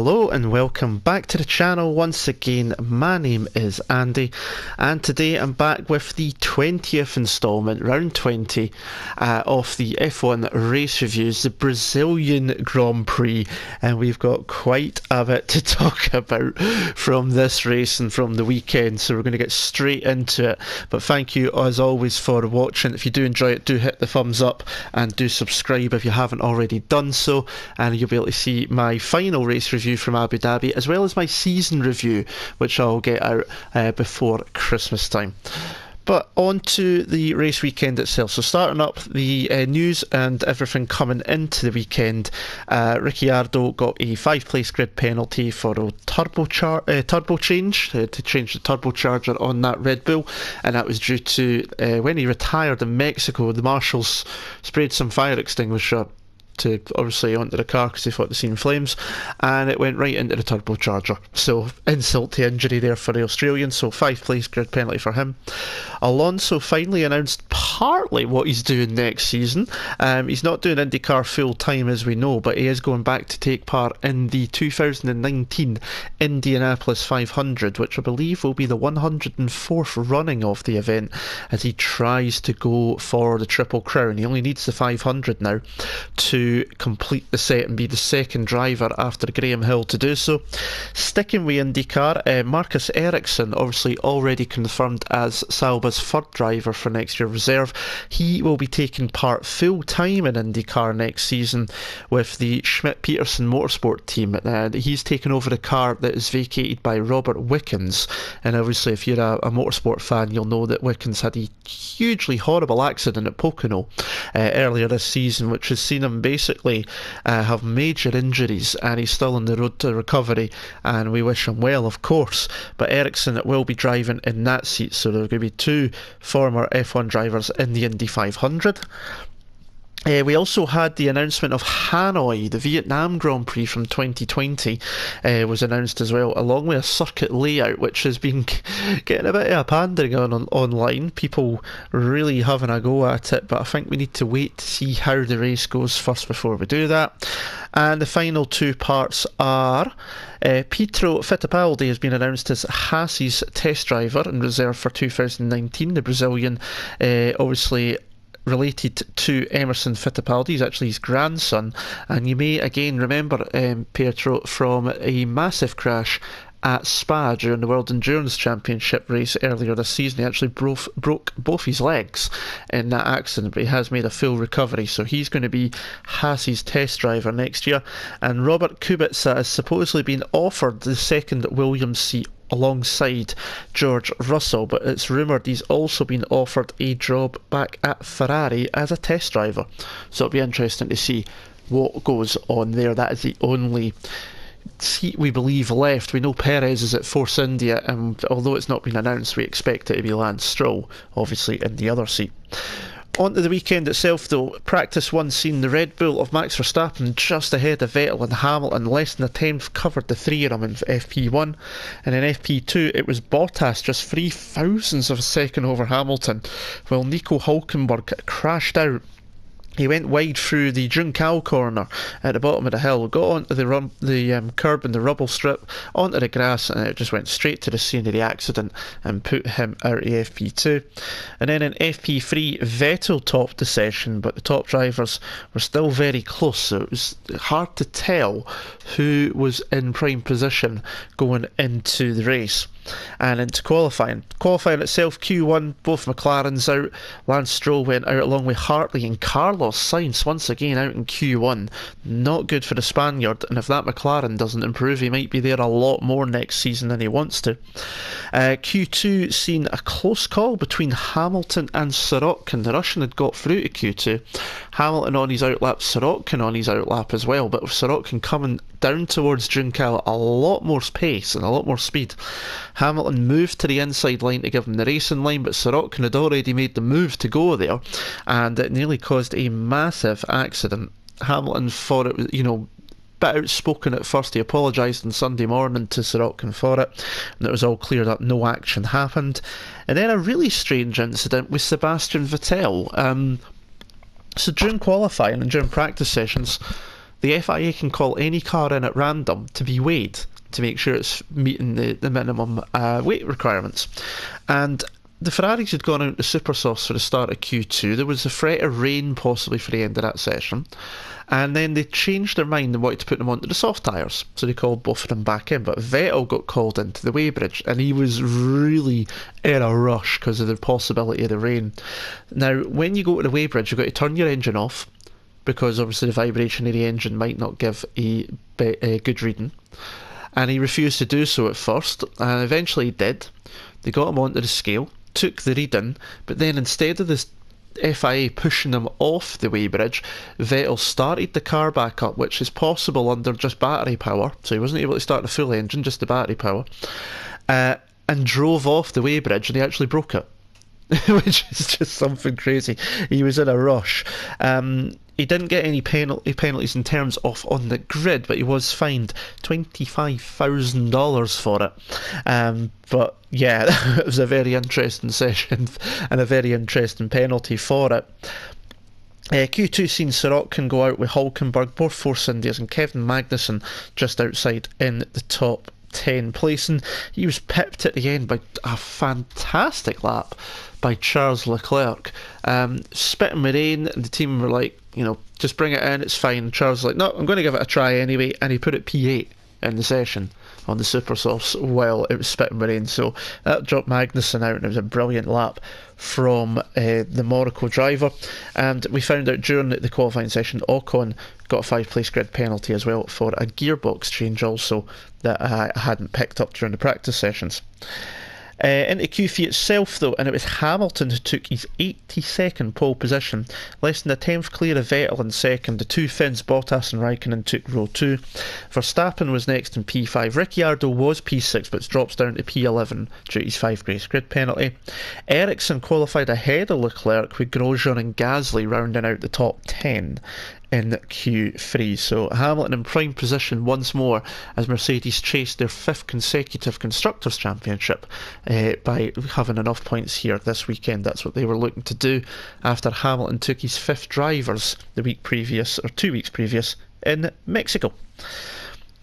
Hello and welcome back to the channel once again. My name is Andy and today I'm back with the 20th instalment, round 20 of the F1 race reviews, the Brazilian Grand Prix, and we've got quite a bit to talk about from this race and from the weekend, so we're going to get straight into it. But thank you as always for watching. If you do enjoy it, do hit the thumbs up and do subscribe if you haven't already done so, and you'll be able to see my final race review from Abu Dhabi as well as my season review, which I'll get out before Christmas time. But on to the race weekend itself. So starting up the news and everything coming into the weekend, Ricciardo got a 5-place grid penalty for a turbo change, to change the turbocharger on that Red Bull, and that was due to when he retired in Mexico, the marshals sprayed some fire extinguisher to obviously onto the car because they thought they'd seen flames, and it went right into the turbocharger. So insult to injury there for the Australian. So 5-place grid penalty for him. Alonso finally announced partly what he's doing next season. He's not doing IndyCar full time as we know, but he is going back to take part in the 2019 Indianapolis 500, which I believe will be the 104th running of the event, as he tries to go for the Triple Crown. He only needs the 500 now to complete the set and be the second driver after Graham Hill to do so. Sticking with IndyCar, Marcus Ericsson, obviously already confirmed as Sauber's third driver for next year's reserve. He will be taking part full time in IndyCar next season with the Schmidt-Peterson Motorsport team. He's taken over the car that is vacated by Robert Wickens, and obviously if you're a motorsport fan, you'll know that Wickens had a hugely horrible accident at Pocono earlier this season, which has seen him basically have major injuries, and he's still on the road to recovery, and we wish him well, of course. But Ericsson will be driving in that seat, so there are going to be two former F1 drivers in the Indy 500. We also had the announcement of Hanoi, the Vietnam Grand Prix from 2020 was announced as well, along with a circuit layout which has been getting a bit of a pandering on online. People really having a go at it, but I think we need to wait to see how the race goes first before we do that. And the final two parts are Pietro Fittipaldi has been announced as Haas's test driver in reserve for 2019. The Brazilian obviously related to Emerson Fittipaldi. He's actually his grandson, and you may again remember Pietro from a massive crash at Spa during the World Endurance Championship race earlier this season. He actually broke both his legs in that accident, but he has made a full recovery, so he's going to be Haas's test driver next year. And Robert Kubica has supposedly been offered the second Williams seat alongside George Russell, but it's rumoured he's also been offered a job back at Ferrari as a test driver, so it'll be interesting to see what goes on there. That is the only seat we believe left. We know Perez is at Force India, and although it's not been announced, we expect it to be Lance Stroll, obviously, in the other seat. On to the weekend itself though. Practice 1 seen the Red Bull of Max Verstappen just ahead of Vettel and Hamilton, less than a tenth covered the three of them in FP1, and in FP2 it was Bottas just 0.003 of a second over Hamilton, while Nico Hülkenberg crashed out. He went wide through the Juncal corner at the bottom of the hill, got onto the curb and the rubble strip, onto the grass, and it just went straight to the scene of the accident and put him out of FP2. And then in FP3, Vettel topped the session, but the top drivers were still very close, so it was hard to tell who was in prime position going into the race. And into qualifying itself, Q1, both McLarens out. Lance Stroll went out along with Hartley, and Carlos Sainz once again out in Q1. Not good for the Spaniard, and if that McLaren doesn't improve, he might be there a lot more next season than he wants to. Q2 seen a close call between Hamilton and Sirotkin. The Russian had got through to Q2. Hamilton on his outlap, Sirotkin on his outlap as well, but with Sirotkin coming down towards Juncal a lot more pace and a lot more speed, Hamilton moved to the inside line to give him the racing line, but Sirotkin had already made the move to go there, and it nearly caused a massive accident. Hamilton thought it was, bit outspoken at first. He apologised on Sunday morning to Sirotkin for it, and it was all cleared up, no action happened. And then a really strange incident with Sebastian Vettel. So during qualifying and during practice sessions, the FIA can call any car in at random to be weighed to make sure it's meeting the minimum weight requirements. And the Ferraris had gone out to super softs for the start of Q2. There was a threat of rain possibly for the end of that session. And then they changed their mind and wanted to put them onto the soft tyres. So they called both of them back in. But Vettel got called into the weighbridge, and he was really in a rush because of the possibility of the rain. Now, when you go to the weighbridge, you've got to turn your engine off, because obviously the vibration of the engine might not give a good reading. And he refused to do so at first, and eventually he did. They got him onto the scale, took the reading, but then instead of the FIA pushing him off the weighbridge, Vettel started the car back up, which is possible under just battery power, so he wasn't able to start the full engine, just the battery power, and drove off the weighbridge, and he actually broke it. Which is just something crazy. He was in a rush. He didn't get any penalties in terms of on the grid, but he was fined $25,000 for it. But yeah, it was a very interesting session and a very interesting penalty for it. Q2 seen Sir Ocon go out with Hulkenberg, both Force Indias, and Kevin Magnussen just outside in the top 10 place, and he was pipped at the end by a fantastic lap by Charles Leclerc. Spitting with rain, and the team were like, just bring it in, it's fine. Charles was like, no, I'm going to give it a try anyway, and he put it P8 in the session on the super softs while it was spitting with rain. So that dropped Magnussen out, and it was a brilliant lap from the Monaco driver. And we found out during the qualifying session, Ocon got a 5-place grid penalty as well for a gearbox change also that I hadn't picked up during the practice sessions. Into Q3 itself though, and it was Hamilton who took his 82nd pole position, less than a 10th clear of Vettel in second. The two Finns, Bottas and Raikkonen, took row 2. Verstappen was next in P5. Ricciardo was P6 but drops down to P11 due to his 5-place grid penalty. Ericsson qualified ahead of Leclerc, with Grosjean and Gasly rounding out the top 10 in Q3. So Hamilton in prime position once more as Mercedes chased their 5th consecutive Constructors' Championship by having enough points here this weekend. That's what they were looking to do after Hamilton took his 5th drivers the week previous, or 2 weeks previous, in Mexico.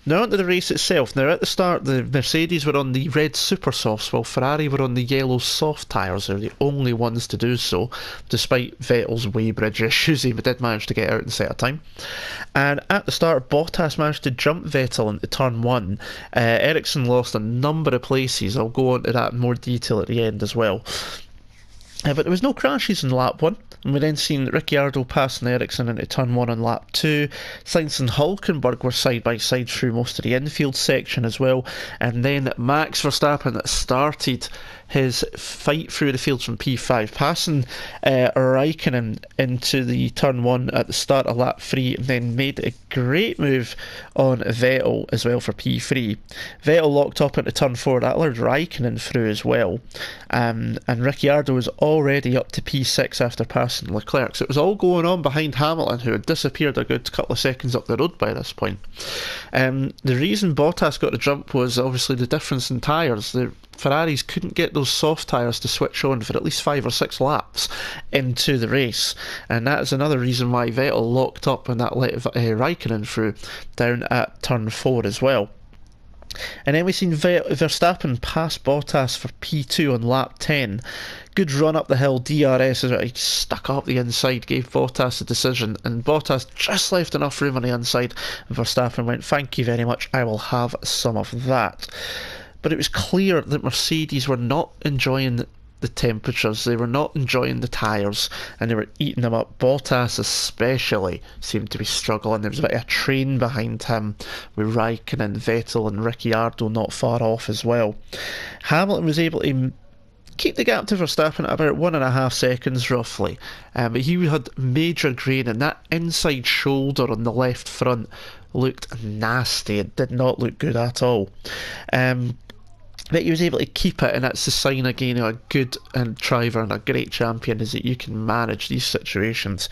Now onto the race itself. Now at the start, the Mercedes were on the red super softs while Ferrari were on the yellow soft tyres. They're the only ones to do so, despite Vettel's weighbridge issues. He did manage to get out in set a time. And at the start, Bottas managed to jump Vettel into turn 1. Ericsson lost a number of places. I'll go on to that in more detail at the end as well. But there was no crashes in lap 1, and we then seen Ricciardo passing Ericsson into turn 1 on lap 2. Sainz and Hulkenberg were side by side through most of the infield section as well, and then Max Verstappen started his fight through the fields from P5, passing Raikkonen into the turn 1 at the start of lap 3, and then made a great move on Vettel as well for P3. Vettel locked up into turn 4, that allowed Raikkonen through as well, and Ricciardo was already up to P6 after passing Leclerc. So it was all going on behind Hamilton, who had disappeared a good couple of seconds up the road by this point. The reason Bottas got the jump was obviously the difference in tyres. The Ferraris couldn't get those soft tyres to switch on for at least 5 or 6 laps into the race, and that is another reason why Vettel locked up and that let Raikkonen through down at turn 4 as well. And then we've seen Verstappen pass Bottas for P2 on lap 10. Good run up the hill, DRS as he stuck up the inside, gave Bottas the decision, and Bottas just left enough room on the inside, and Verstappen went, thank you very much, I will have some of that. But it was clear that Mercedes were not enjoying the temperatures, they were not enjoying the tyres, and they were eating them up. Bottas especially seemed to be struggling. There was a bit of a train behind him with Raikkonen, Vettel and Ricciardo not far off as well. Hamilton was able to keep the gap to Verstappen at about 1.5 seconds roughly, but he had major grain, and that inside shoulder on the left front looked nasty. It did not look good at all. But he was able to keep it, and that's the sign again of a good driver and a great champion, is that you can manage these situations.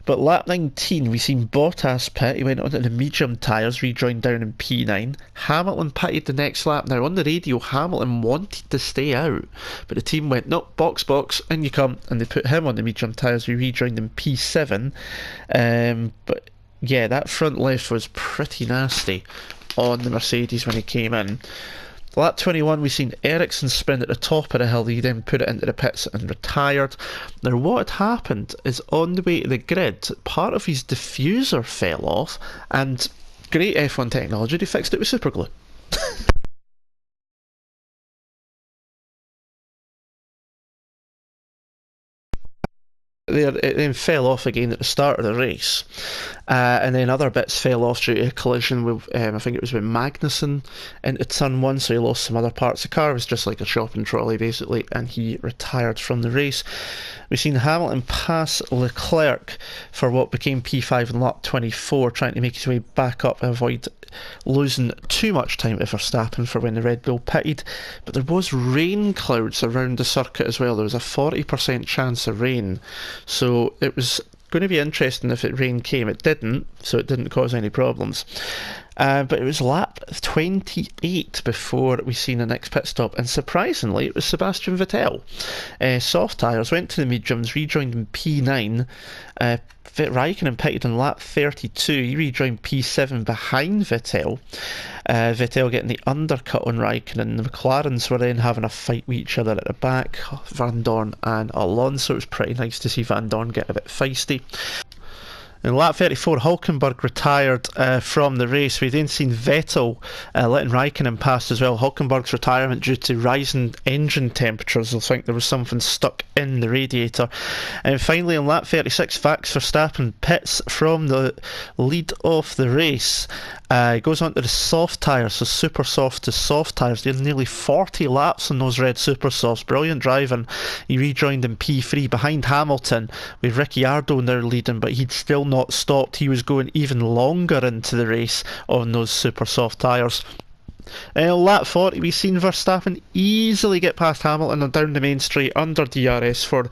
But lap 19, we seen Bottas pit. He went onto the medium tyres, rejoined down in P9. Hamilton pitted the next lap. Now on the radio, Hamilton wanted to stay out, but the team went, nope, box, in you come, and they put him on the medium tyres. We rejoined in P7, but yeah, that front left was pretty nasty on the Mercedes when he came in. Lap 21, we've seen Ericsson spin at the top of the hill. He then put it into the pits and retired. Now, what had happened is on the way to the grid, part of his diffuser fell off, and great F1 technology, they fixed it with superglue. It then fell off again at the start of the race, and then other bits fell off due to a collision with, I think it was with Magnussen into turn one, so he lost some other parts. The car was just like a shopping trolley basically, and he retired from the race. We've seen Hamilton pass Leclerc for what became P5 in lap 24, trying to make his way back up and avoid losing too much time to Verstappen for when the Red Bull pitted. But there was rain clouds around the circuit as well. There was a 40% chance of rain, so it was going to be interesting if rain came. It didn't, so it didn't cause any problems. But it was lap 28 before we seen the next pit stop, and surprisingly it was Sebastian Vettel. Soft tyres, went to the mediums, rejoined in P9. Raikkonen pitted in lap 32, he rejoined P7 behind Vettel. Vettel getting the undercut on Raikkonen. The McLarens were then having a fight with each other at the back, Van Dorn and Alonso. It was pretty nice to see Van Dorn get a bit feisty. In lap 34, Hulkenberg retired from the race. We've then seen Vettel letting Raikkonen pass as well. Hulkenberg's retirement due to rising engine temperatures. I think there was something stuck in the radiator. And finally, in lap 36, Max Verstappen pits from the lead of the race. He goes on to the soft tyres, so super soft to soft tyres. They had nearly 40 laps on those red super softs. Brilliant driving. He rejoined in P3 behind Hamilton, with Ricciardo now leading, but he'd still not stopped. He was going even longer into the race on those super soft tyres. Lap 40, we've seen Verstappen easily get past Hamilton and down the main straight under DRS for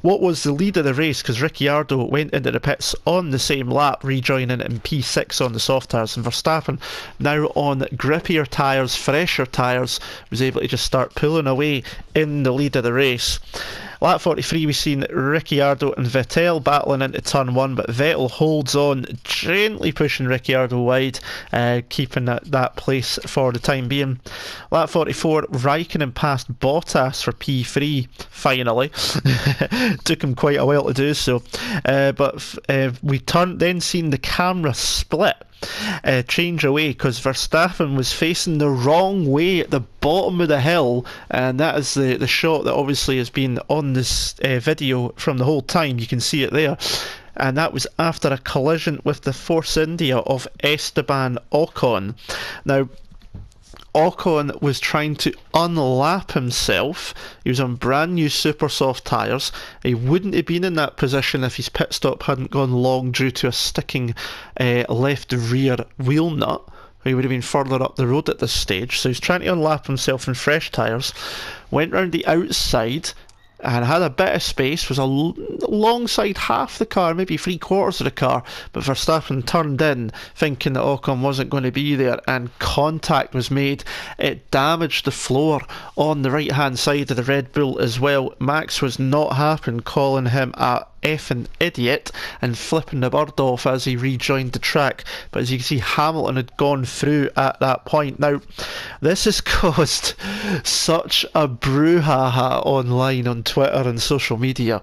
what was the lead of the race, because Ricciardo went into the pits on the same lap, rejoining in P6 on the soft tyres, and Verstappen, now on grippier tyres, fresher tyres, was able to just start pulling away in the lead of the race. Lap 43, we've seen Ricciardo and Vettel battling into turn one, but Vettel holds on, gently pushing Ricciardo wide, keeping that place for the time being. Lap 44, Raikkonen passed Bottas for P3, finally. Took him quite a while to do so. But we then seen the camera split. Change away, because Verstappen was facing the wrong way at the bottom of the hill, and that is the shot that obviously has been on this video from the whole time. You can see it there, and that was after a collision with the Force India of Esteban Ocon. Now, Ocon was trying to unlap himself. He was on brand new super soft tyres. He wouldn't have been in that position if his pit stop hadn't gone long due to a sticking left rear wheel nut. He would have been further up the road at this stage. So he's trying to unlap himself in fresh tyres. Went round the outside and had a bit of space, was alongside half the car, maybe 3/4 of the car, but Verstappen turned in thinking that Ocon wasn't going to be there, and contact was made. It damaged the floor on the right hand side of the Red Bull as well. Max was not happy, calling him a effing idiot and flipping the bird off as he rejoined the track. But as you can see, Hamilton had gone through at that point. Now, this has caused such a brouhaha online on Twitter and social media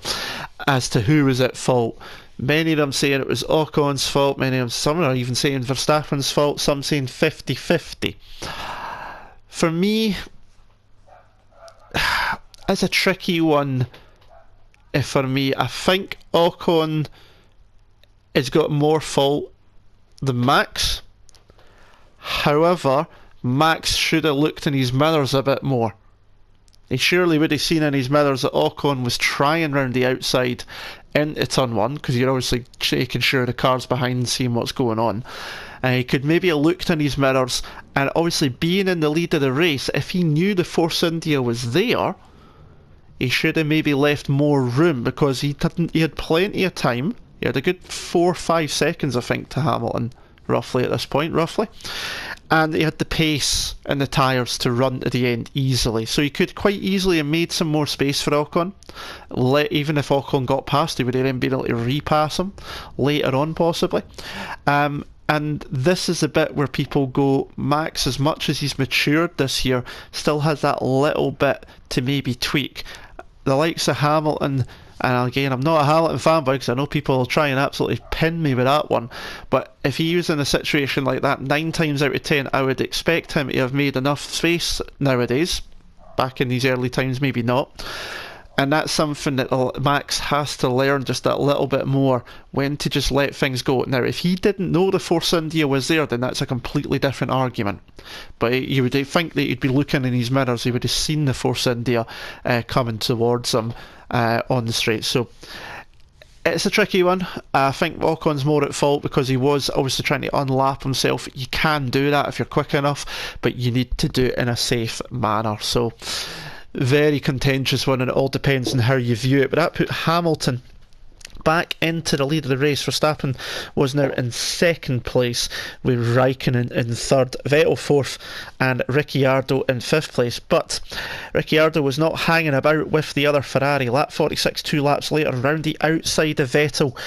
as to who was at fault. Many of them saying it was Ocon's fault, some are even saying Verstappen's fault, some saying 50-50. For me, it's a tricky one. For me, I think Ocon has got more fault than Max. However, Max should have looked in his mirrors a bit more. He surely would have seen in his mirrors that Ocon was trying round the outside into turn one, because you're obviously making sure the car's behind and seeing what's going on. He could maybe have looked in his mirrors, and obviously being in the lead of the race, if he knew the Force India was there, he should have maybe left more room, because he had plenty of time. He had a good 4 or 5 seconds, I think, to Hamilton roughly at this point, and he had the pace and the tyres to run to the end easily. So he could quite easily have made some more space for Ocon. Even if Ocon got past, he would have then been able to repass him later on, possibly. And this is the bit where people go, Max, as much as he's matured this year, still has that little bit to maybe tweak. The likes of Hamilton, and again, I'm not a Hamilton fanboy because I know people will try and absolutely pin me with that one, but if he was in a situation like that 9 times out of 10, I would expect him to have made enough space nowadays. Back in these early times, maybe not. And that's something that Max has to learn just that little bit more, when to just let things go. Now, if he didn't know the Force India was there, then that's a completely different argument. But you would think that he'd be looking in his mirrors, he would have seen the Force India coming towards him on the straight. So it's a tricky one. I think Ocon's more at fault because he was obviously trying to unlap himself. You can do that if you're quick enough, but you need to do it in a safe manner. So very contentious one, and it all depends on how you view it. But that put Hamilton back into the lead of the race. Verstappen was now in second place, with Raikkonen in third, Vettel fourth, and Ricciardo in fifth place. But Ricciardo was not hanging about with the other Ferrari. Lap 46, 2 laps later, round the outside of Vettel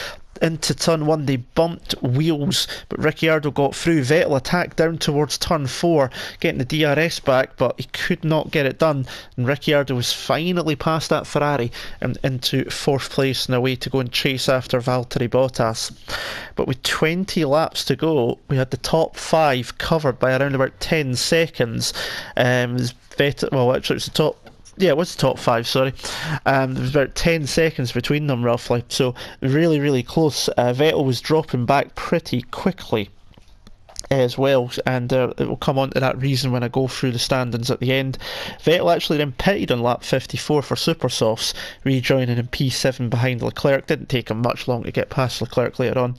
into turn 1, they bumped wheels, but Ricciardo got through. Vettel attacked down towards turn 4, getting the DRS back, but he could not get it done, and Ricciardo was finally past that Ferrari and into 4th place and away to go and chase after Valtteri Bottas. But with 20 laps to go, we had the top 5 covered by around about 10 seconds. Well, actually it was the top, yeah, it was the top 5, sorry. There was about 10 seconds between them, roughly. So, really, really close. Vettel was dropping back pretty quickly as well, and it will come on to that reason when I go through the standings at the end. Vettel actually then pitted on lap 54 for Supersofts, rejoining in P7 behind Leclerc. Didn't take him much long to get past Leclerc later on.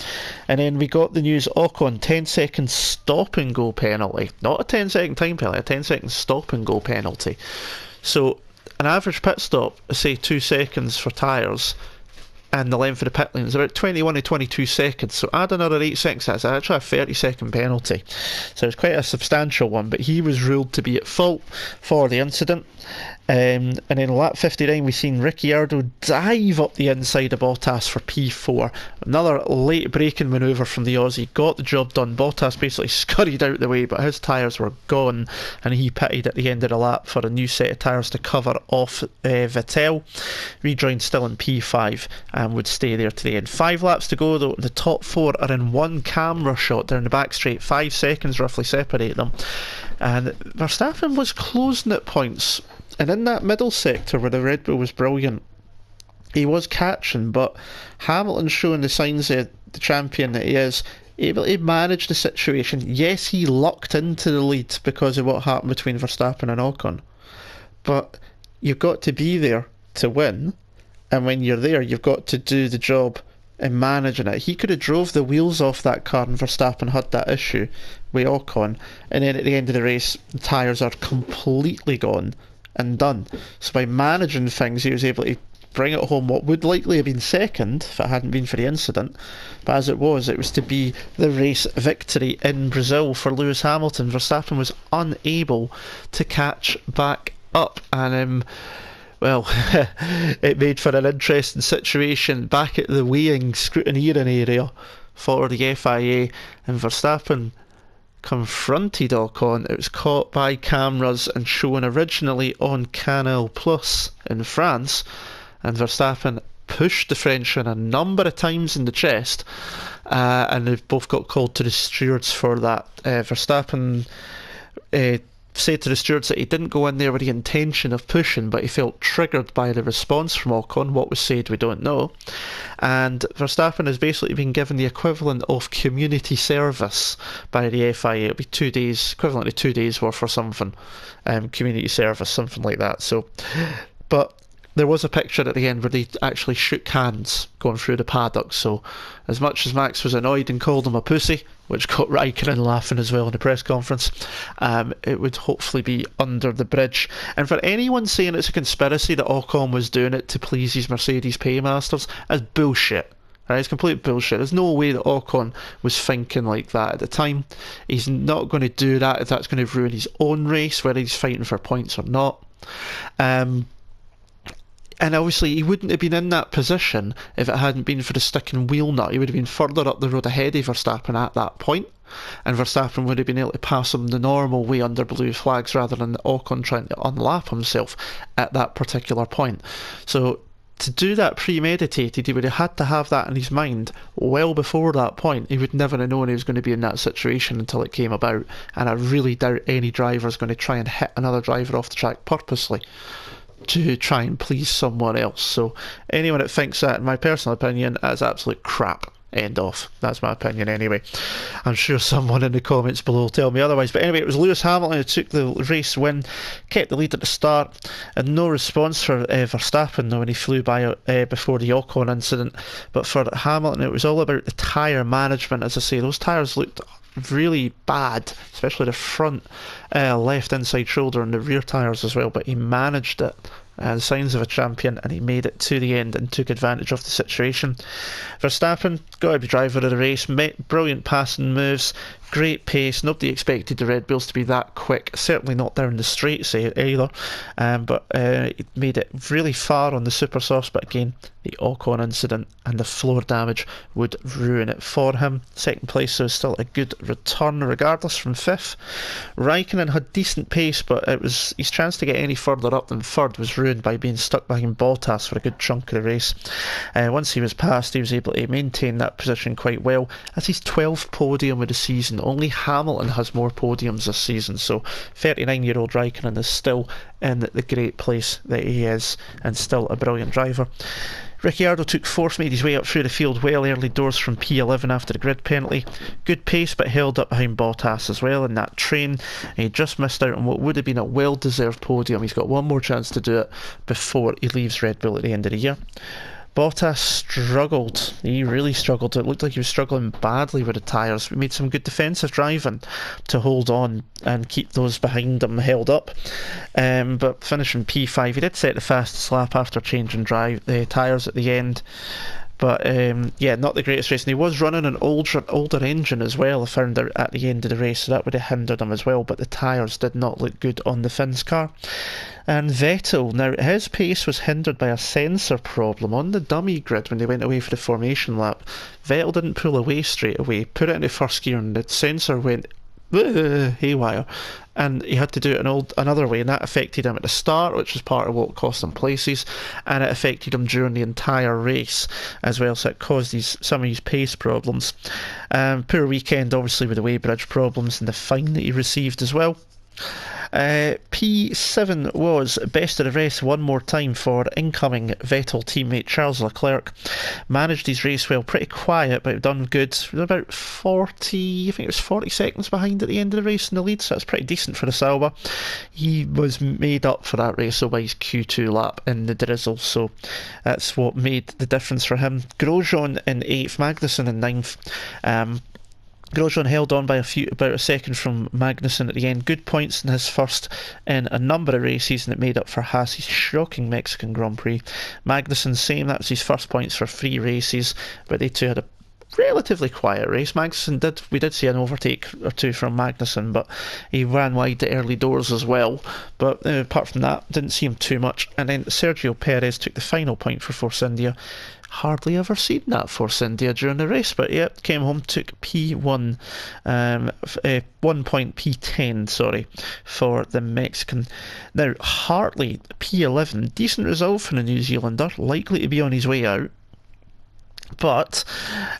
And then we got the news, Ocon, 10-second stop and go penalty. Not a 10-second time penalty, a 10-second stop and go penalty. So an average pit stop, say 2 seconds for tyres, and the length of the pit lane is about 21 to 22 seconds. So add another 8 seconds, that's actually a 30-second penalty. So it's quite a substantial one, but he was ruled to be at fault for the incident. And then lap 59, we've seen Ricciardo dive up the inside of Bottas for P4. Another late braking manoeuvre from the Aussie, got the job done. Bottas basically scurried out the way, but his tyres were gone, and he pitted at the end of the lap for a new set of tyres to cover off Vettel. Rejoined still in P5 and would stay there to the end. 5 laps to go though. The top 4 are in one camera shot down the back straight. 5 seconds roughly separate them, and Verstappen was closing at points. And in that middle sector where the Red Bull was brilliant, he was catching, but Hamilton showing the signs of the champion that he is, able to manage the situation. Yes, he lucked into the lead because of what happened between Verstappen and Ocon, but you've got to be there to win, and when you're there, you've got to do the job in managing it. He could have drove the wheels off that car, and Verstappen had that issue with Ocon, and then at the end of the race, the tyres are completely gone and done. So by managing things, he was able to bring it home what would likely have been second if it hadn't been for the incident, but as it was to be the race victory in Brazil for Lewis Hamilton. Verstappen was unable to catch back up, and well, it made for an interesting situation back at the weighing scrutineering area for the FIA, and Verstappen confronted Ocon. It was caught by cameras and shown originally on Canal Plus in France, and Verstappen pushed the Frenchman a number of times in the chest, and they've both got called to the stewards for that. Verstappen said to the stewards that he didn't go in there with the intention of pushing, but he felt triggered by the response from Ocon. What was said we don't know, and Verstappen has basically been given the equivalent of community service by the FIA. It'll be 2 days, equivalent to 2 days worth or something, community service, something like that. So, but there was a picture at the end where they actually shook hands going through the paddock. So as much as Max was annoyed and called him a pussy, which got Raikkonen laughing as well in the press conference, it would hopefully be under the bridge. And for anyone saying it's a conspiracy that Ocon was doing it to please his Mercedes paymasters, that's bullshit. Right, it's complete bullshit. There's no way that Ocon was thinking like that at the time. He's not going to do that if that's going to ruin his own race, whether he's fighting for points or not. And obviously he wouldn't have been in that position if it hadn't been for the sticking wheel nut. He would have been further up the road ahead of Verstappen at that point, and Verstappen would have been able to pass him the normal way under blue flags rather than Ocon trying to unlap himself at that particular point. So to do that premeditated, he would have had to have that in his mind well before that point. He would never have known he was going to be in that situation until it came about, and I really doubt any driver is going to try and hit another driver off the track purposely to try and please someone else. So anyone that thinks that, in my personal opinion, is absolute crap. End off. That's my opinion anyway. I'm sure someone in the comments below will tell me otherwise. But anyway, it was Lewis Hamilton who took the race win, kept the lead at the start, and no response for Verstappen though when he flew by before the Ocon incident. But for Hamilton, it was all about the tyre management. As I say, those tyres looked really bad, especially the front left inside shoulder and the rear tyres as well, but he managed it. Signs of a champion, and he made it to the end and took advantage of the situation. Verstappen, got to be driver of the race, brilliant passing moves, great pace. Nobody expected the Red Bulls to be that quick, certainly not down the straights either, but it made it really far on the super softs. But again, the Ocon incident and the floor damage would ruin it for him. Second place, so still a good return regardless from fifth. Raikkonen had decent pace, but it was his chance to get any further up than third was ruined by being stuck behind Bottas for a good chunk of the race. Once he was past, he was able to maintain that position quite well. That's his 12th podium of the season. Only Hamilton has more podiums this season, so 39-year-old Raikkonen is still in the great place that he is, and still a brilliant driver. Ricciardo took fourth, made his way up through the field well early doors from P11 after the grid penalty. Good pace, but held up behind Bottas as well in that train. He just missed out on what would have been a well-deserved podium. He's got one more chance to do it before he leaves Red Bull at the end of the year. Bottas struggled. He really struggled. It looked like he was struggling badly with the tyres. We made some good defensive driving to hold on and keep those behind him held up. But finishing P5, he did set the fastest lap after changing the tyres at the end. But yeah, not the greatest race. And he was running an older engine as well, I found out at the end of the race, so that would have hindered him as well. But the tyres did not look good on the Finn's car. And Vettel, now his pace was hindered by a sensor problem on the dummy grid when they went away for the formation lap. Vettel didn't pull away straight away, put it into first gear, and the sensor went haywire, and he had to do it another way, and that affected him at the start, which was part of what cost him places, and it affected him during the entire race as well, so it caused some of his pace problems. Poor weekend obviously with the weighbridge problems and the fine that he received as well. P7 was best of the rest one more time for incoming Vettel teammate Charles Leclerc. Managed his race well, pretty quiet, but done good. About 40 seconds behind at the end of the race in the lead, so that's pretty decent for the Sauber. He was made up for that race by his Q2 lap in the drizzle, so that's what made the difference for him. Grosjean in 8th, Magnussen in 9th. Grosjean held on by about a second from Magnussen at the end. Good points in his first in a number of races, and it made up for Haas's shocking Mexican Grand Prix. Magnussen, same, that was his first points for 3 races, but they two had a relatively quiet race. We did see an overtake or two from Magnussen, but he ran wide the early doors as well. But apart from that, didn't see him too much. And then Sergio Perez took the final point for Force India. Hardly ever seen that Force India during the race, but yeah, came home, took P1, 1 point P10, sorry, for the Mexican. Now, Hartley, P11, decent result for the New Zealander, likely to be on his way out, but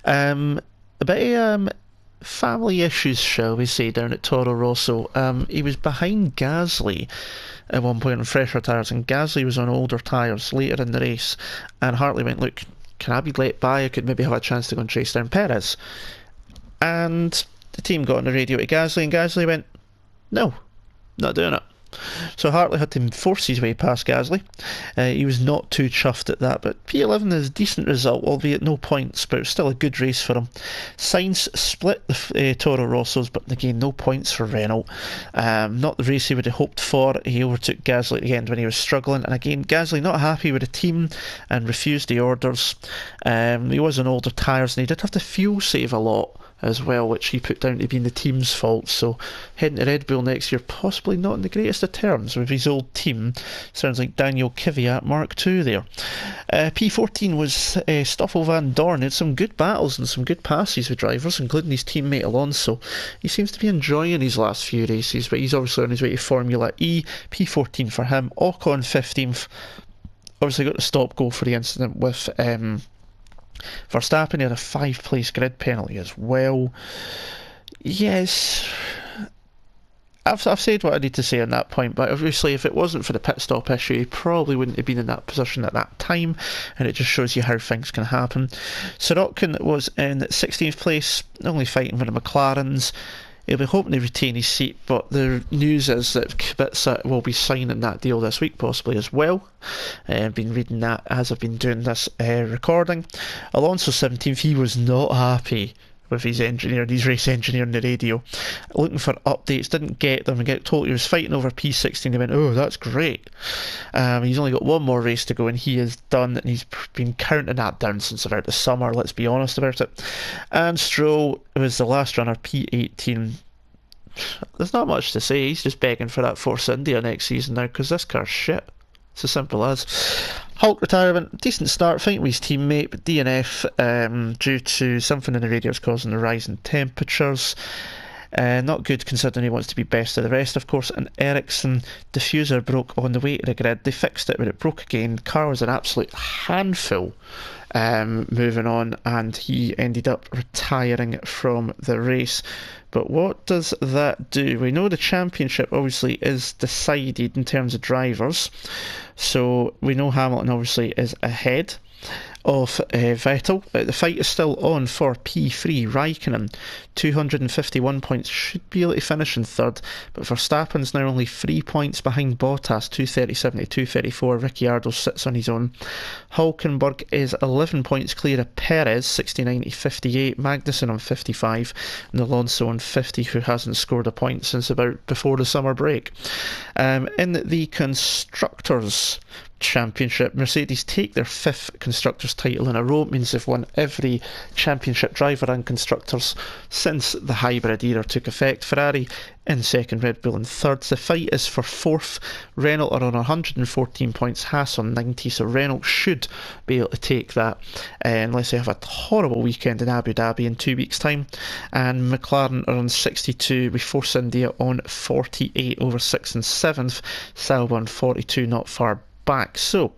a bit of family issues, shall we say, down at Toro Rosso. He was behind Gasly at one point on fresher tyres, and Gasly was on older tyres later in the race, and Hartley went, look, can I be let by? I could maybe have a chance to go and chase down Perez. And the team got on the radio to Gasly, and Gasly went, no, not doing it. So Hartley had to force his way past Gasly. He was not too chuffed at that, but P11 is a decent result, albeit no points, but it was still a good race for him. Sainz split the Toro Rossos, but again, no points for Renault. Not the race he would have hoped for. He overtook Gasly at the end when he was struggling, and again, Gasly not happy with the team and refused the orders. He was on older tyres, and he did have to fuel save a lot as well, which he put down to being the team's fault. So heading to Red Bull next year, possibly not in the greatest of terms with his old team. Sounds like Daniel Kvyat Mark II there. P14 was Stoffel Van Dorn. He had some good battles and some good passes with drivers, including his teammate Alonso. He seems to be enjoying his last few races, but he's obviously on his way to Formula E. P14 for him. Ocon 15th. Obviously got the stop go for the incident with Verstappen. He had a 5-place grid penalty as well. Yes, I've said what I need to say on that point, but obviously if it wasn't for the pit stop issue, he probably wouldn't have been in that position at that time, and it just shows you how things can happen. Sirotkin was in 16th place, only fighting for the McLarens. He'll be hoping to retain his seat, but the news is that Kubica will be signing that deal this week, possibly as well. I've been reading that as I've been doing this recording. Alonso 17th, he was not happy with his race engineer on the radio, looking for updates, didn't get them, and get told he was fighting over P16. He went, oh, that's great. He's only got one more race to go, and he is done, and he's been counting that down since about the summer, let's be honest about it. And Stroll was the last runner, P18. There's not much to say, he's just begging for that Force India next season now, because this car's shit. It's as simple as. Hulk retirement, decent start, fighting with his teammate, but DNF due to something in the radiators causing the rise in temperatures. Not good considering he wants to be best of the rest, of course. And Ericsson diffuser broke on the way to the grid. They fixed it, but it broke again. The car was an absolute handful moving on, and he ended up retiring from the race. But what does that do? We know the championship obviously is decided in terms of drivers, so we know Hamilton obviously is ahead of Vettel. The fight is still on for P3. Raikkonen, 251 points, should be able to finish in third, but Verstappen's now only 3 points behind Bottas, 237 to 234. Ricciardo sits on his own. Hulkenberg is 11 points clear of Perez, 69 to 58. Magnussen on 55, and Alonso on 50, who hasn't scored a point since about before the summer break. In the Constructors Championship, Mercedes take their 5th Constructors title in a row. It means they've won every championship driver and Constructors since the hybrid era took effect. Ferrari in 2nd, Red Bull in 3rd. The fight is for 4th. Renault are on 114 points, Haas on 90, so Renault should be able to take that unless they have a horrible weekend in Abu Dhabi in 2 weeks' time. And McLaren are on 62, with Force India on 48 over 6th and 7th. Sauber on 42, not far back. So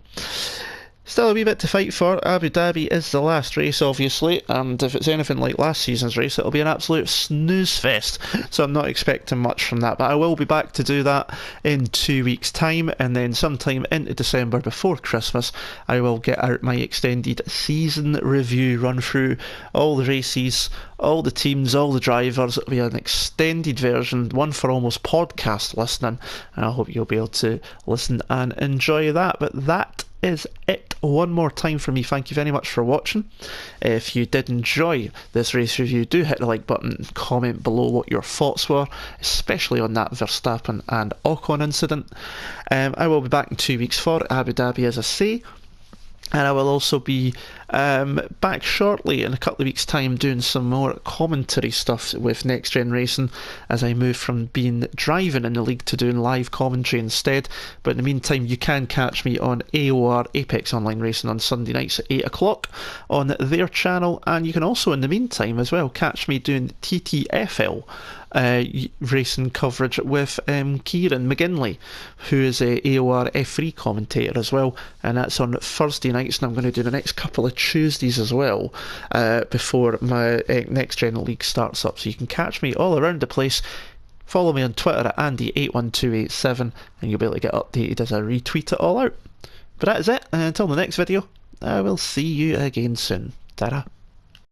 still a wee bit to fight for. Abu Dhabi is the last race, obviously, and if it's anything like last season's race, it'll be an absolute snooze fest, so I'm not expecting much from that, but I will be back to do that in 2 weeks' time, and then sometime into December before Christmas I will get out my extended season review, run through all the races, all the teams, all the drivers. It'll be an extended version, one for almost podcast listening, and I hope you'll be able to listen and enjoy that. But that is it. One more time from me, thank you very much for watching. If you did enjoy this race review, do hit the like button and comment below what your thoughts were, especially on that Verstappen and Ocon incident. I will be back in 2 weeks for Abu Dhabi, as I say, and I will also be back shortly in a couple of weeks' time doing some more commentary stuff with Next Gen Racing as I move from being driving in the league to doing live commentary instead. But in the meantime, you can catch me on AOR, Apex Online Racing, on Sunday nights at 8 o'clock on their channel, and you can also in the meantime as well catch me doing TTFL racing coverage with Kieran McGinley, who is a AOR F3 commentator as well, and that's on Thursday nights, and I'm going to do the next couple of Tuesdays as well before my Next Gen League starts up, so you can catch me all around the place. Follow me on Twitter at Andy81287 and you'll be able to get updated as I retweet it all out. But that is it, and until the next video, I will see you again soon. Ta-ra.